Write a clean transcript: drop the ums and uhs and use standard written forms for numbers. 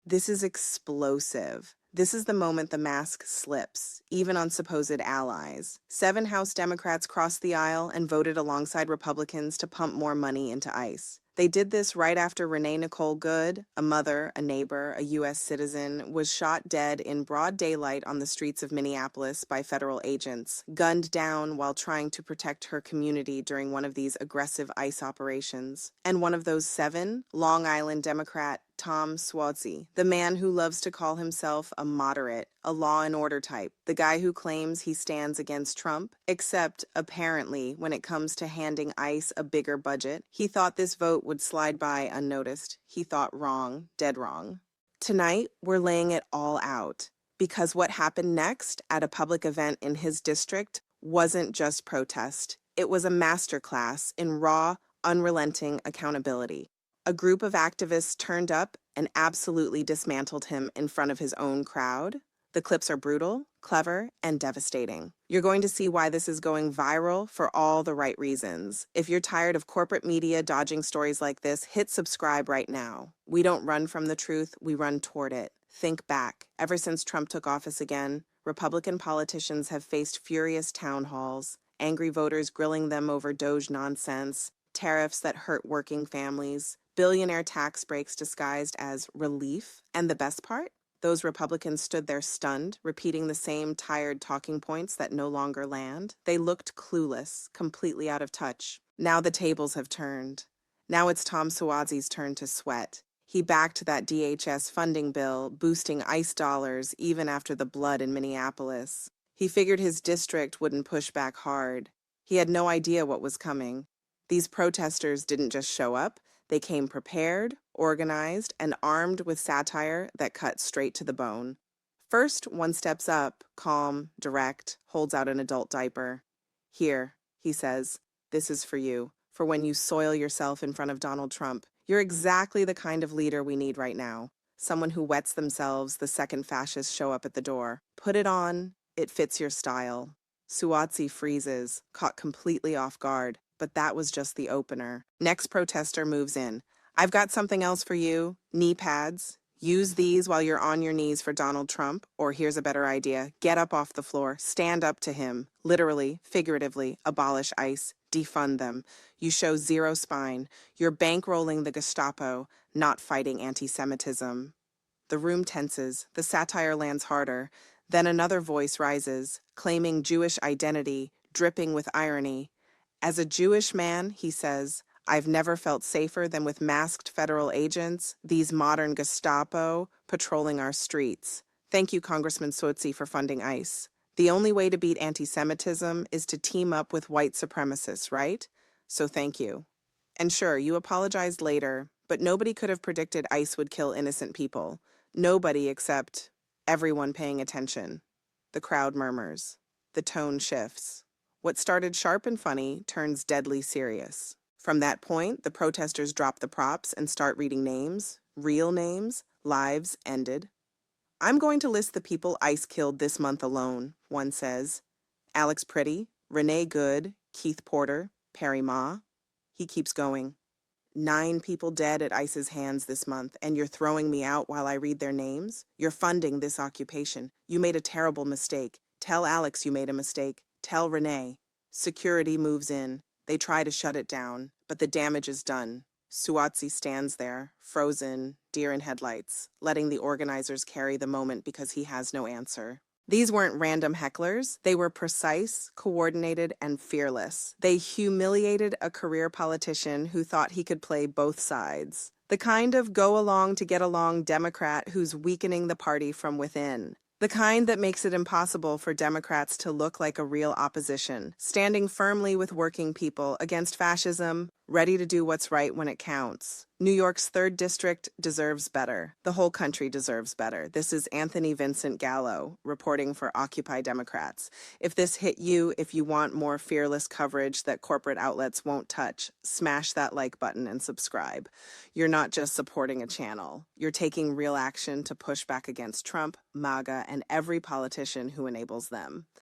This is explosive. This is the moment the mask slips, even on supposed allies. 7 House Democrats crossed the aisle and voted alongside Republicans to pump more money into ICE. They did this right after Renee Nicole Good, a mother, a neighbor, a U.S. citizen, was shot dead in broad daylight on the streets of Minneapolis by federal agents, gunned down while trying to protect her community during one of these aggressive ICE operations. And one of those 7, Long Island Democrat Tom Suozzi, the man who loves to call himself a moderate, a law and order type, the guy who claims he stands against Trump, except apparently when it comes to handing ICE a bigger budget, he thought this vote would slide by unnoticed. He thought wrong, dead wrong. Tonight, we're laying it all out, because what happened next at a public event in his district wasn't just protest. It was a masterclass in raw, unrelenting accountability. A group of activists turned up and absolutely dismantled him in front of his own crowd. The clips are brutal, clever, and devastating. You're going to see why this is going viral for all the right reasons. If you're tired of corporate media dodging stories like this, hit subscribe right now. We don't run from the truth, we run toward it. Think back. Ever since Trump took office again, Republican politicians have faced furious town halls, angry voters grilling them over DOJ nonsense, tariffs that hurt working families, billionaire tax breaks disguised as relief. And the best part? Those Republicans stood there stunned, repeating the same tired talking points that no longer land. They looked clueless, completely out of touch. Now the tables have turned. Now it's Tom Suozzi's turn to sweat. He backed that DHS funding bill, boosting ICE dollars even after the blood in Minneapolis. He figured his district wouldn't push back hard. He had no idea what was coming. These protesters didn't just show up. They came prepared, organized, and armed with satire that cut straight to the bone. First, one steps up, calm, direct, holds out an adult diaper. Here, he says, this is for you, for when you soil yourself in front of Donald Trump. You're exactly the kind of leader we need right now. Someone who wets themselves the second fascists show up at the door. Put it on, it fits your style. Suozzi freezes, caught completely off guard. But that was just the opener. Next protester moves in. I've got something else for you. Knee pads. Use these while you're on your knees for Donald Trump. Or here's a better idea. Get up off the floor. Stand up to him. Literally, figuratively, abolish ICE. Defund them. You show zero spine. You're bankrolling the Gestapo, not fighting anti-Semitism. The room tenses. The satire lands harder. Then another voice rises, claiming Jewish identity, dripping with irony. As a Jewish man, he says, I've never felt safer than with masked federal agents, these modern Gestapo, patrolling our streets. Thank you, Congressman Suozzi, for funding ICE. The only way to beat anti-Semitism is to team up with white supremacists, right? So thank you. And sure, you apologized later, but nobody could have predicted ICE would kill innocent people. Nobody except everyone paying attention. The crowd murmurs. The tone shifts. What started sharp and funny turns deadly serious. From that point, the protesters drop the props and start reading names, real names, lives ended. I'm going to list the people ICE killed this month alone, one says. Alex Pretty, Renee Good, Keith Porter, Perry Ma. He keeps going. 9 people dead at ICE's hands this month, and you're throwing me out while I read their names? You're funding this occupation. You made a terrible mistake. Tell Alex you made a mistake. Tell Renee. Security moves in. They try to shut it down, but the damage is done. Suozzi stands there, frozen, deer in headlights, letting the organizers carry the moment because he has no answer. These weren't random hecklers. They were precise, coordinated, and fearless. They humiliated a career politician who thought he could play both sides. The kind of go-along-to-get-along Democrat who's weakening the party from within. The kind that makes it impossible for Democrats to look like a real opposition, standing firmly with working people against fascism, ready to do what's right when it counts. New York's 3rd District deserves better. The whole country deserves better. This is Anthony Vincent Gallo, reporting for Occupy Democrats. If this hit you, if you want more fearless coverage that corporate outlets won't touch, smash that like button and subscribe. You're not just supporting a channel. You're taking real action to push back against Trump, MAGA, and every politician who enables them.